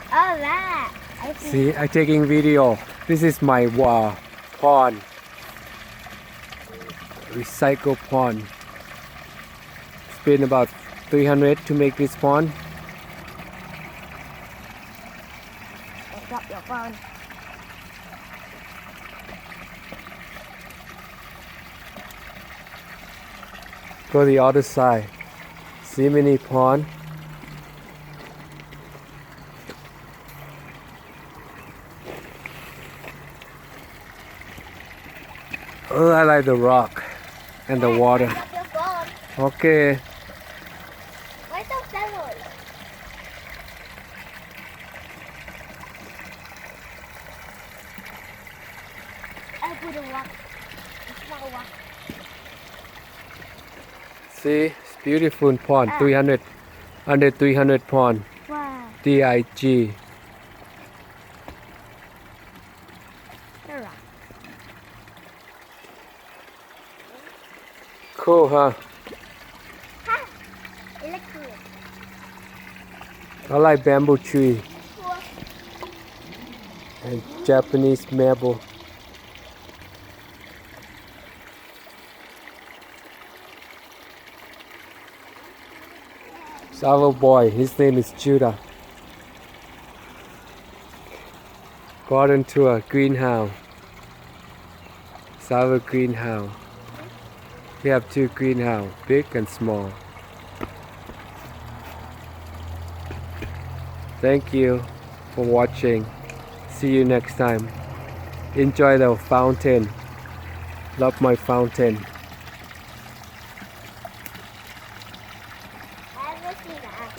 Oh, that. I see. See, I'm taking video. This is my pond. Recycle pond. Spend about 300 to make this pond. Drop your phone. Go the other side. See many pond. Oh, I like the rock and the water. Drop your phone. Okay. Where's the feathers? I put a rock. It's not a rock. See, it's beautiful pond. 300, under 300 pond. Wow. DIG. A rock. Cool, huh? Ha! It looks cool. I like bamboo tree and Japanese maple. It's our boy. His name is Judah. Garden tour, greenhouse. It's our greenhouse. We have two greenhouses, big and small. Thank you for watching. See you next time. Enjoy the fountain. Love my fountain. I haven't seen that.